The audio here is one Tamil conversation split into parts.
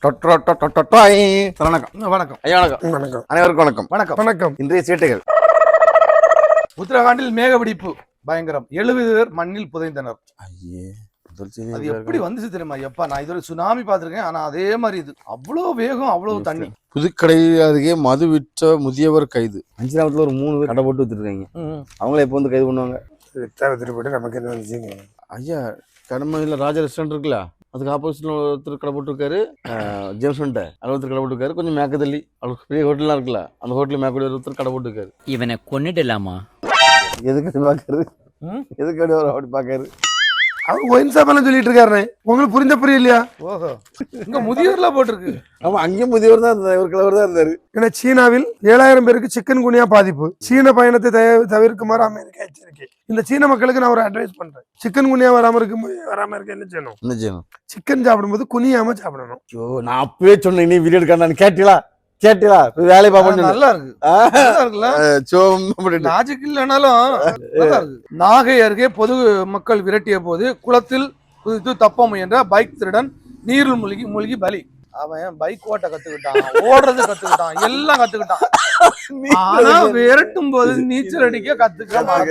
வணக்கம் வணக்கம் ஐயா, வணக்கம் வணக்கம் அனைவருக்கும் வணக்கம். வணக்கம் வணக்கம். இன்றைய சேட்டைகள். உத்தரகாண்டில் மேகவெடிப்பு பயங்கரம், 70 பேர் மண்ணில் புதைந்தனர். ஐயே, அது எப்படி வந்துச்சு தெரியுமா? எப்பா, நான் இதுவரை சுனாமி பார்த்திருக்கேன், ஆனா அதே மாதிரி இது அவ்வளவு வேகம், அவ்வளவு தண்ணி. புதுக்கடை அருகே மது விற்ற முதியவர் கைது. அஞ்சிராமத்துல ஒரு 3 பேர் கடை போட்டு வித்துருக்காங்க. அவங்கள எப்போ வந்து கைது பண்ணுவாங்க? வித்தாவத்திட்டு போட்டு நமக்கு என்ன வந்துச்சுங்க ஐயா, கடமையில் ராஜா ரெஸ்டாரண்ட் இருக்குல்ல, அதுக்கு ஆப்போசிட்ல ஒருத்தர் கடை போட்டிருக்காரு. ஜேம்ஸ் ஒருத்தர் கடை போட்டிருக்காரு. கொஞ்சம் மேக்கதள்ளி அவருக்கு பெரிய ஹோட்டல்லாம் இருக்குல்ல, அந்த ஹோட்டல் மேக்கடி ஒருத்தர் கடை போட்டிருக்காரு. இவனை கொன்னிடலாமா? எதுக்கு பாக்குறது? எதுக்கு அப்படி பாக்காரு? அவர் ஒயின் சாப்பாடு சொல்லிட்டு இருக்காரு. உங்களுக்கு புரியலையா? ஓஹோ, இங்க முதியோர்லாம் போட்டிருக்கு. ஆமா, அங்கேயும் முதியவர் தான் இருந்தார், ஒரு கிழவர் தான் இருந்தாரு. ஏன்னா சீனாவில் 7000 பேருக்கு சிக்கன் குனியா பாதிப்பு. சீன பயணத்தை தவிர்க்குமாறு அமெரிக்கா எச்சரிக்கை. இந்த சீன மக்களுக்கு நான் ஒரு அட்வைஸ் பண்றேன். சிக்கன் குனியா வராம இருக்க என்ன செய்யணும்? சிக்கன் சாப்பிடும்போது குனியாம சாப்பிடணும். நான் அப்பவே சொன்னேன், நீ வீடியோ எடுக்கான்னு கேட்டீங்களா? வேலை பாப்போம். நல்லா இருக்கு, லாஜிக் இல்லைனாலும். நாகை அருகே பொது மக்கள் விரட்டிய போது குளத்தில் குதித்து தப்ப முயன்ற பைக் திருடன் நீரில் மூழ்கி பலி. அவன் பைக் ஓட்ட கத்துக்கிட்டான், ஓடுறது கத்துக்கிட்டான், எல்லாம் கத்துக்கிட்டான். ஆனா விரட்டும் போது நீச்சல் அடிக்க கத்துக்கிட்டான்.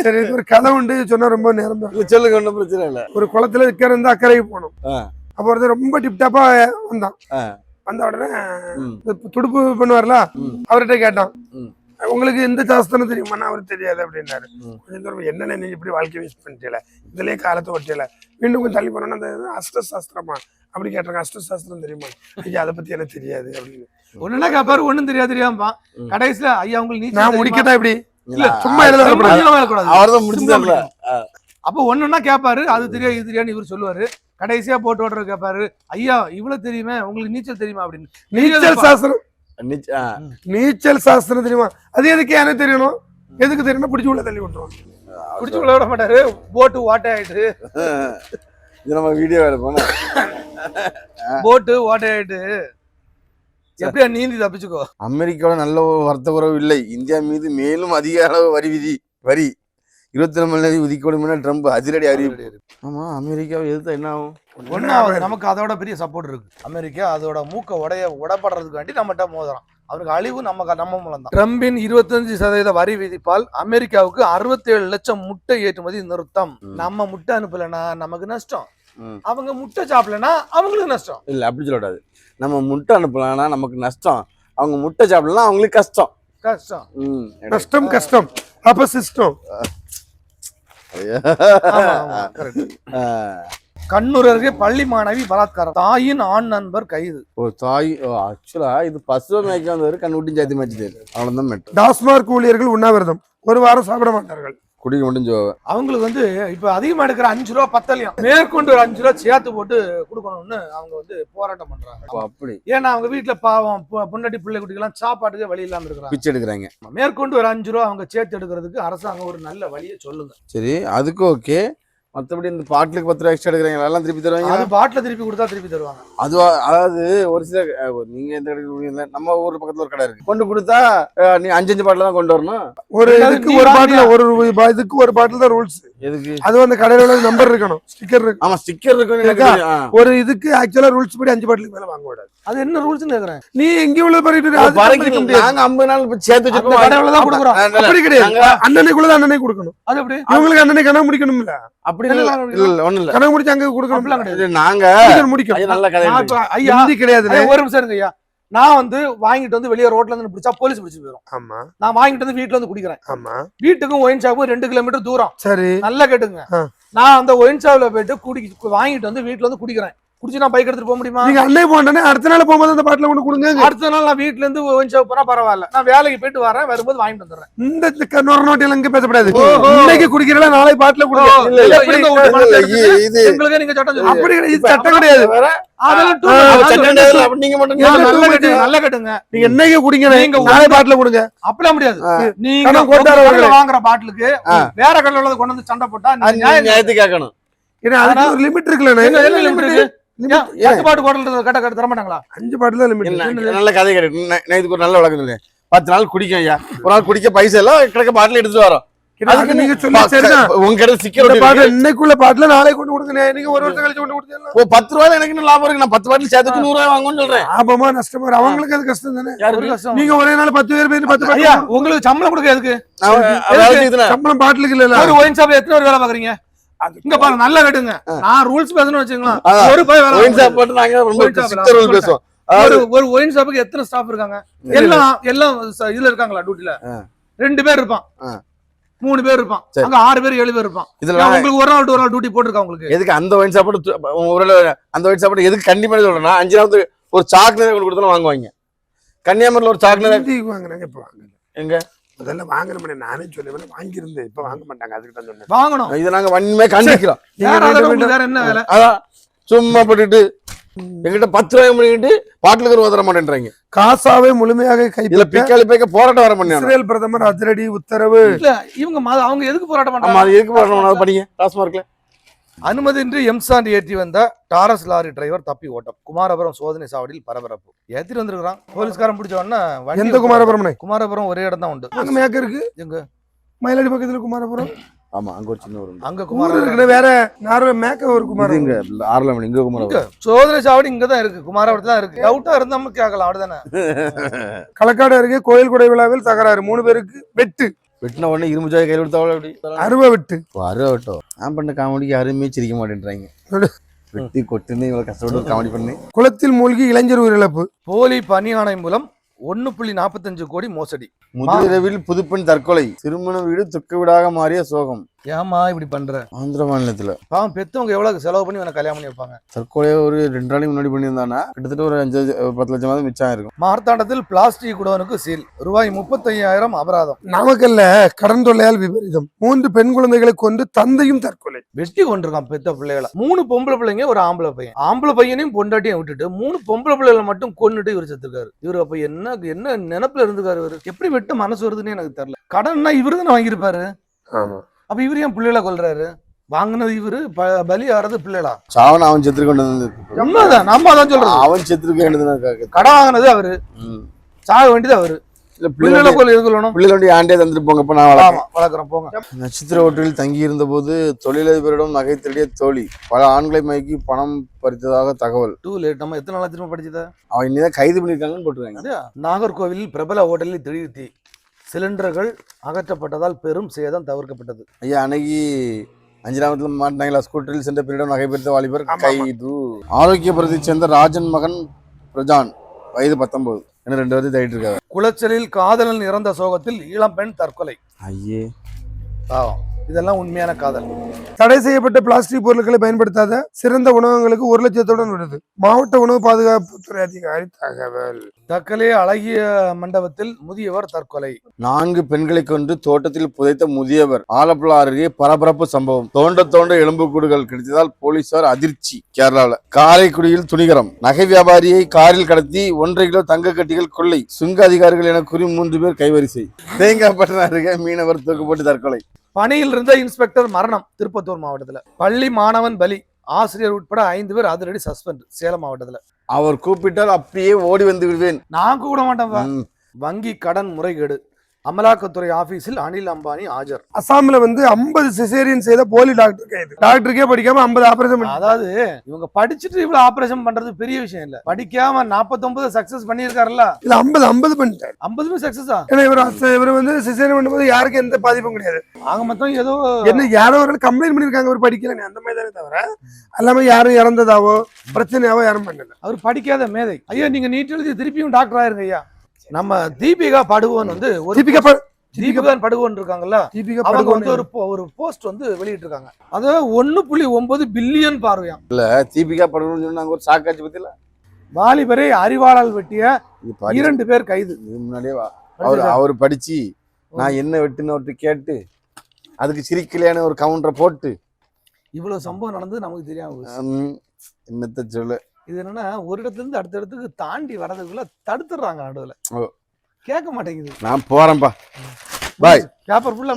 சரி, ஒரு கதை உண்டு சொன்னா ரொம்ப நேரம் சொல்லுங்க, ஒன்றும் பிரச்சனை இல்லை. ஒரு குளத்துல இக்கரை இருந்து அக்கறைக்கு போனோம். அப்ப ஒருத்தர் ரொம்ப டிப்டாப்பா வந்தான். வந்த உடனே துடுப்பு பண்ணுவார்ல, அவர்கிட்ட கேட்டான், உங்களுக்கு எந்த சாஸ்திரம் தெரியுமா? அவருக்கு தெரியாது அப்படின்னாரு. கொஞ்சம் தூரம், என்னென்ன நீங்க இப்படி வாழ்க்கை வேஸ்ட் பண்ணிட்டல, இதுலயே காலத்தை ஒட்டியல. மீண்டும் கொஞ்சம் தள்ளி போனோம்னா அந்த அஷ்ட சாஸ்திரமா அப்படி கேட்டாங்க. அஷ்ட சாஸ்திரம் தெரியுமா? ஐயா, அதை பத்தி எனக்கு தெரியாது அப்படின்னு. ஒண்ணுன்னா கேப்பாரு, ஒண்ணும் தெரியாம கடைசியில ஐயா உங்களுக்கு நான் முடிக்கட்டா இப்படி இல்ல, சும்மா எழுதக்கூடாது, அவர்தான் முடிச்சாங்க. அப்ப ஒண்ணுன்னா கேப்பாரு, அது தெரியாது இது தெரியாதுன்னு இவர் சொல்லுவாரு. கடைசியா போட்டு ஓட்டுறது கேப்பாரு, ஐயா இவ்வளவு தெரியுமே, உங்களுக்கு நீச்சல் தெரியுமா அப்படின்னு. நீச்சல் சாஸ்திரம் தெரியுமா? அது எதுக்கு எனக்கு தெரியணும்? எதுக்கு தெரியணும்? பிடிச்சி உள்ள தள்ளி விட்டுருவோம். பிடிச்சி உள்ள விட மாட்டாரு, போட்டு ஓட்டை ஆயிட்டு. இது நம்ம வீடியோ எடுப்போம். போட்டு ஓட்டை ஆயிட்டு எப்படியா நீந்தி தப்பிச்சுக்கோ. அமெரிக்காவோட நல்ல ஒரு வர்த்தக உறவு இல்லை. இந்தியா மீது மேலும் அதிக அளவு வரி 24 ஒதுக்கீடு ட்ரம்ப் அதிரடி அறிவிப்பு. ஆமா, அமெரிக்காவை எதிர்த்தா என்ன ஆகும்? ஒன்னாவது நமக்கு அதோட பெரிய சப்போர்ட் இருக்கு. அமெரிக்கா அதோட மூக்க உடப்படுறதுக்காண்டி நம்மகிட்ட மோதுறான். அவருக்கு அழிவு நம்ம மூலம் தான். ட்ரம்பின் 25% வரி விதிப்பால் அமெரிக்காவுக்கு 67 லட்சம் முட்டை ஏற்றுமதி நிறுத்தம். நம்ம முட்டை அனுப்பலன்னா நமக்கு நஷ்டம், அவங்க முட்டை சாப்பிடலன்னா அவங்களுக்கு நஷ்டம். இல்ல, அப்படி சொல்லக்கூடாது. நம்ம முட்டை அனுப்பலன்னா நமக்கு நஷ்டம், அவங்க முட்டை சாப்பிடலாம் அவங்களுக்கு கஷ்டம். கஷ்டம் அப்ப சிஸ்டம். கண்ணூர் அருகே பள்ளி மாணவி பலாத்காரம், தாயின் ஆண் நண்பர் கைது. ஆக்சுவலா இது பசுவை மேய்க்க வந்தவர் கண்ணுட்டி ஜாதி மேய்ச்சி அவ்வளவுதான். டாஸ்மாக் ஊழியர்கள் உண்ணாவிரதம், ஒரு வாரம் சாப்பிட மாட்டார்கள். குடிக்க முடிஞ்சோ அவங்களுக்கு இப்ப அதிகமா எடுக்கிற 5 ரூபா பத்தலையும் மேற்கொண்டு ஒரு 5 ரூபா சேர்த்து போட்டு கொடுக்கணும்னு அவங்க போராட்டம் பண்றாங்க. அப்படி ஏன்னா அவங்க வீட்டுல பாவம் பொண்டாட்டி பிள்ளை குட்டிக்கெல்லாம் சாப்பாட்டுக்கு வழி இல்லாம இருக்கிறாங்க, பிச்சை எடுக்கிறாங்க. மேற்கொண்டு ஒரு 5 ரூபா அவங்க சேர்த்து எடுக்கிறதுக்கு அரசாங்கம் ஒரு நல்ல வழியை சொல்லுங்க. சரி, அதுக்கு ஓகே. மற்றபடி இந்த பாட்டிலுக்கு 10 ரூபா எக்ஸ்ட்ரா எடுக்கிறாங்க, எல்லாம் திருப்பி தருவாங்க. அது பாட்டில திருப்பி கொடுத்தா திருப்பி தருவாங்க. அதாவது ஒரு சில நீங்க எந்த கடைக்கு, நம்ம ஊர் பக்கத்துல ஒரு கடை இருக்கு, கொண்டு கொடுத்தா நீ 5 பாட்டில் தான் கொண்டு வரணும். ஒரு இதுக்கு ஒரு பாட்டில், இதுக்கு ஒரு பாட்டில் தான் ரூல்ஸ். எதுக்கு? அது அந்த கடையில நம்பர் இருக்கணும், ஸ்டிக்கர் இருக்கு. ஆமா, ஸ்டிக்கர் இருக்கணும். ஒரு இதுக்கு ஆக்சுவலா ரூல்ஸ் படி 5 பாட்டிலுக்கு மேல வாங்க கூடாது. அது என்ன ரூல்ஸ்னு கேக்குறேன். நீ எங்க உள்ள பறிட்டு நாங்க 50 நாள் சேர்த்து வச்சிருக்கோம், கடையில தான் கொடுக்குறோம். அப்படி கிடையாது, அண்ணனைக்குள்ள அண்ணனை கொடுக்கணும். அது எப்படி இவங்களுக்கு அண்ணனை கணக்கு முடிக்கணும்? இல்ல அப்படி இல்ல, ஒண்ணு இல்ல, கணக்கு முடிச்சு அங்க கொடுக்கணும். நாங்க முடிக்கணும். நல்ல கதை ஐயா கிடையாது. ஒரு நிமிஷம் இருங்க ஐயா. நான் வாங்கிட்டு வெளியே ரோட்ல இருந்து பிடிச்சா போலீஸ் பிடிச்சு போயிடும். ஆமா, நான் வாங்கிட்டு வீட்டுல வந்து குடிக்கிறேன். ஆமா, வீட்டுக்கும் ஒயின் ஷாப்புக்கும் 2 கிலோமீட்டர் தூரம். சரி, நல்லா கேட்டுங்க. நான் அந்த ஒயின் ஷாப்ல போயிட்டு வாங்கிட்டு வீட்டுல வந்து குடிக்கிறேன். குடிச்சு நான் பைக் எடுத்துட்டு போக முடியுமா? நீங்க அன்னை போனே அடுத்த நாள் போகும்போது அந்த பாட்டில கொண்டு கொடுங்க. அடுத்த நாள் நான் வீட்டுல இருந்து ஒயின் ஷாப் போனா பரவாயில்ல, நான் வேலைக்கு போயிட்டு வரேன், வரும்போது வாங்கிட்டு வந்துடுறேன். இந்த கண்ணூர் நோட்டில இங்க பேசப்படாது. இன்னைக்கு குடிக்கிறல நாளை பாட்டில கொடுங்க. உங்களுக்கு நீங்க சட்டம் அப்படி இது சட்டம் கிடையாது. நல்ல கேட்டுங்க. நீங்க என்னைக்கு குடிங்க, நீங்க நாளை பாட்டில கொடுங்க. அப்படியே முடியாது. நீங்க வாங்குற பாட்டிலுக்கு வேற கடையில உள்ளத கொண்டு வந்து சண்டை போட்டா நியாயத்தை கேட்கணும். ஏன்னா அதுக்கு ஒரு லிமிட் இருக்குல்ல. என்ன லிமிட் இருக்கு? 10 பாட்டு கோட்டல் கட்ட தர மாட்டாங்களா? 5 பாட்டில் தான் லிமிட். நல்ல கதை கேட்கு. நான் இதுக்கு ஒரு நல்ல வழக்கம் சொல்றேன். 10 நாள் குடிக்கும் ஐயா, ஒரு நாள் குடிக்க பைசா எல்லாம் கிடக்க பாட்டில் எடுத்துட்டு வரோம். அதுக்கு நீங்க சொல்லி சரிதான். உங்க கடை இந்த சிக்கல் பாட்டு இன்னைக்குள்ள பாட்டுல நாளை கொண்டு கொடுங்க, நீங்க ஒரு வருஷம் கழிச்சு கொண்டு கொடுத்தீங்களா? ஓ 10 ரூபாய் எனக்கு என்ன லாபம் இருக்கு? நான் 10 பாட்டில் சேர்த்துக்கு 100 ரூபாய் வாங்குன்னு சொல்றேன். லாபமா நஷ்டமா அவங்களுக்கு அது கஷ்டம் தானே. ஒரு கஷ்டம். நீங்க ஒரே நாள் 10 பேர் போய் 10 ஐயா உங்களுக்கு சம்பளம் கொடுக்க எதுக்கு? சம்பளம் பாட்டுலுக்கு இல்ல. ஒரு ஒயின் ஷாப்ல எத்தனை பேர் வேலை பாக்குறீங்க? இங்க பாருங்க நல்லா கேட்டுங்க. நான் ரூல்ஸ் பேசணும்னு வச்சுக்கலாம். ஒரு போய் வேலை ஒயின் ஷாப் போட்டு நாங்க ரொம்ப ஸ்ட்ரிக்ட் ரூல் பேசுவோம். ஒரு ஒயின் ஷாப்புக்கு எத்தனை ஸ்டாஃப் இருக்காங்க? எல்லாம் இதுல இருக்காங்களா டியூட்டில? 2 பேர் இருப்பான், 3 பேர் இருப்பான், அங்க 6 பேர் 7 பேர் இருப்பான். இதுல உங்களுக்கு ஒரு நாள் டியூட்டி போட்டுருக்கா உங்களுக்கு? எதுக்கு அந்த ஒயின் ஷாப் அந்த ஒயின் ஷாப் எதுக்கு கண்டிப்பா சொல்றேன்னா 5வது ஒரு சாக்லேட் கொண்டு கொடுத்தா வாங்குவாங்க. கன்னியாகுமரியில ஒரு சாக்லேட் வாங்குறாங்க. இப்ப வாங்கல. எங்க அதெல்லாம் வாங்கணும். நானே சொல்லுவேன் வாங்கியிருந்தேன். இப்ப வாங்க மாட்டாங்க. அதுக்கு தான் சொன்னேன் வாங்கணும். இதை நாங்க வன்மையா கண்டிக்கிறோம். வேற என்ன வேலை? அதான் சும்மா போட்டுட்டு எங்கிட்ட 10 ரூபாய் பண்ணிட்டு பாட்டிலுக்கு உதற மாட்டேன்றாங்க. காசாவை முழுமையாக இதுல கைப்பற்ற பிக்காலி பேக்க போராட்டம் வர பண்ணி இஸ்ரேல் பிரதமர் அதிரடி உத்தரவு. இல்ல இவங்க அவங்க எதுக்கு போராட்டம் ஆமா பண்றாங்க? அது எதுக்கு போராட்டம் படிங்க டாஸ்மார்க்ல. அனுமதியின்றி எம்சாண்ட் ஏற்றி வந்த டாரஸ் லாரி டிரைவர் தப்பி ஓட்டம். குமாரபுரம் சோதனை சாவடியில் பரபரப்பு. ஏத்திட்டு வந்திருக்கான். போலீஸ்காரன் பிடிச்ச உடனே எந்த குமாரபுரம்? குமாரபுரம் ஒரே இடம் தான் உண்டு. அங்க மேக்க இருக்கு. எங்க? மயிலாடி பக்கத்துல குமாரபுரம். ஆமா அங்க ஒரு சின்ன ஒரு அங்க குமாரபுரம் குமாரபுரம் இருக்கு. வேற நார்வே மேக்க ஒரு குமாரபுரம். இங்க ஆர்லமணி இங்க குமாரபுரம். சோதனை சாவடி இங்க தான் இருக்கு. குமாரபுரத்துல தான் இருக்கு. டவுட்டா இருந்தா நம்ம கேட்கலாம். அப்படிதானே? களக்காடு அருகே கோயில் கொடை விழாவில் தகராறு. 3 பேருக்கு வெட்டு. வெட்டின உடனே இரும்பு ஜாய் கையில் கொடுத்தாவளோ அப்படி அருவா வெட்டு. அருவா வெட்டோ. நான் பண்ண காமெடிக்கு யாருமே சிரிக்க மாட்டேன்றாங்க. வெட்டி கொட்டுன்னு இவ்வளவு கஷ்டப்பட்டு காமெடி பண்ணி. குளத்தில் மூழ்கி இளைஞர் உயிரிழப்பு. போலி பணி ஆணை மூலம் 1.45 கோடி மோசடி. முதலிரவில் புதுப்பெண் தற்கொலை. திருமண வீடு துக்க வீடாக மாறிய சோகம். ஏமா இப்படி பண்ற? ஆந்திர மாநிலத்துல பாவம் பெத்தவங்க எவ்வளவு செலவு பண்ணி உனக்கு கல்யாணம் பண்ணி வைப்பாங்க. தற்கொலையை ஒரு 2 நாளைக்கு முன்னாடி பண்ணியிருந்தானா கிட்டத்தட்ட ஒரு 10 லட்சமாவது மிச்சம் இருக்கும். மார்த்தாண்டத்தில் பிளாஸ்டிக் குடோனுக்கு சீல். ரூபாய் 35,000 அபராதம். நாமக்கல்ல கடன் தொல்லையால் விபரீதம். 3 பெண் குழந்தைகளை கொண்டு தந்தையும் தற்கொலை. வெட்டி கொண்டிருக்கான் பெத்த பிள்ளைகளை. 3 பொம்பளை பிள்ளைங்க, ஒரு ஆம்பளை பையன். ஆம்பளை பையனையும் பொண்டாட்டியும் விட்டுட்டு 3 பொம்பளை பிள்ளைகளை மட்டும் கொன்னுட்டு இவர் செத்துருக்காரு. இவரு அப்ப என்ன நினைப்புல இருந்துக்காரு? இவரு எப்படி வெட்ட மனசு வருதுன்னு எனக்கு தெரியல. கடன்னா இவரு தானே வாங்கியிருப்பாரு. ஆமா. அப்ப இவரு ஏன் பிள்ளைகளை கொல்றாரு? வாங்கினது இவரு, பலி ஆறது பிள்ளைகளா? சாவன் அவன் செத்துரு கொண்டு வந்து உண்மைதான். நம்ம தான் சொல்றோம். அவன் செத்துருக்க கடன் வாங்கினது அவரு, சாக வேண்டியது அவரு. பிள்ளைகளை கொல்ல எது கொள்ளணும்? பிள்ளைகளுடைய ஆண்டே தந்துட்டு போங்க. இப்ப நான் வளர்க்குறோம் போங்க. நட்சத்திர ஹோட்டலில் தங்கி இருந்த போது தொழிலதிபரிடம் நகை திருடிய தோழி. பல ஆண்களை மயக்கி பணம் பறித்ததாக தகவல். Too late. நம்ம எத்தனை நாளா திரும்ப படிச்சதா? அவன் இன்னும் கைது பண்ணிருக்காங்கன்னு போட்டுருக்காங்க. நாகர்கோவிலில் பிரபல ஹோட்டலில் திடீர் தீ. சிலிண்டர்கள் அகற்றப்பட்டதால் பெரும் சேதம் தவிர்க்கப்பட்டது. ஐயா அன்னைக்கு 5ஆம் மாட்டினாங்களா ஸ்கூட்டரில் சென்ற பின்னிடம் நகை பறித்த வாலிபர் கைது. ஆரோக்கியபுரத்தை சேர்ந்த ராஜன் மகன் பிரஜான் வயது 19 என்ன 2 வருஷம் தேடிட்டு இருக்காங்க. குளச்சலில் காதலன் இறந்த சோகத்தில் இளம் பெண் தற்கொலை. ஐயே பாவம். இதெல்லாம் உண்மையான காதல். தடை செய்யப்பட்ட பிளாஸ்டிக் பொருட்களை பயன்படுத்தாத சிறந்த உணவகங்களுக்கு 1 லட்சத்துடன் விருது. மாவட்ட உணவு பாதுகாப்புத்துறை அதிகாரி தகவல். தக்கலே அழகிய மண்டபத்தில் முதியவர் தற்கொலை. 4 பெண்களை கொண்டு தோட்டத்தில் புதைத்த முதியவர். ஆலப்புழா அருகே பரபரப்பு சம்பவம். தோண்ட எலும்புக்கூடுகள் கிடைத்ததால் போலீசார் அதிர்ச்சி. கேரளாவில் காரைக்குடியில் துணிகரம். நகை வியாபாரியை காரில் கடத்தி 1.5 கிலோ தங்க கட்டிகள் கொள்ளை. சுங்க அதிகாரிகள் என கூறி 3 பேர் கைவரிசை. தேங்காய்பட்டினம் அருகே மீனவர் தூக்கப்பட்டு தற்கொலை. பணியில் இருந்த இன்ஸ்பெக்டர் மரணம். திருப்பத்தூர் மாவட்டத்துல. பள்ளி மாணவன் பலி. ஆசிரியர் உட்பட 5 பேர் அதிரடி சஸ்பெண்ட். சேலம் மாவட்டத்துல. அவர் கூப்பிட்டால் அப்பயே ஓடி வந்து விடுவேன். நான் கூட மாட்டேன். வங்கி கடன் முறைகேடு. அமலாக்கத்துறை ஆபீஸில் அனில் அம்பானி ஆஜர். அசாம்ல 50 சிசேரியன் செய்த போலி டாக்டர் கைது. டாக்டருக்கே படிக்காம 50 ஆபரேஷன். அதாவது இவங்க படிச்சுட்டு இவ்வளவு ஆபரேஷன் பண்றது பெரிய விஷயம் இல்ல. படிக்காம 49 சக்சஸ் பண்ணிருக்காருல்ல. இல்ல 50 பண்ணிட்டாரு. 50 சக்சஸா? ஏன்னா இவர் சிசேரியன் பண்ணும்போது யாருக்கும் எந்த பாதிப்பும் கிடையாது. ஆக மொத்தம் ஏதோ யாரோ ஒரு கம்ப்ளைண்ட் பண்ணிருக்காங்க. அவர் படிக்கல அந்த மாதிரி தானே தவிர எல்லாமே யாரும் இறந்ததாவோ பிரச்சனையாவோ யாரும் பண்ணல. அவர் படிக்காத மேதை. ஐயா நீங்க நீட் எழுதி திருப்பியும் டாக்டர் ஆயிருங்க ஐயா. நம்ம தீபிகா படுகோன் தீபிகா படுகோன் இருக்காங்கல்ல, அவங்க வந்து ஒரு போஸ்ட் வந்து வெளியிட்டு இருக்காங்க. அது 1.9 பில்லியன் பார்வையாம். இல்ல தீபிகா படுகோன் சொன்னாங்க. ஒரு சாக்காட்சி பத்தில வாலிபரை அறிவாளால் வெட்டிய 2 பேர் கைது. முன்னாடியே அவர் படிச்சு நான் என்ன வெட்டுன்னு கேட்டு அதுக்கு சிரிக்கலையான ஒரு கவுண்டரை போட்டு இவ்வளவு சம்பவம் நடந்தது நமக்கு தெரியாம என்னத்த சொல்ல. இது என்னன்னா ஒரு இடத்துல இருந்து அடுத்த இடத்துக்கு தாண்டி வரதுக்குள்ள தடுத்துடுறாங்க. நடுவுல கேட்க மாட்டேங்குது. நான் போறேன்பா பாய். பேப்பர் ஃபுல்லா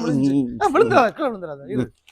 விழுந்துடாத.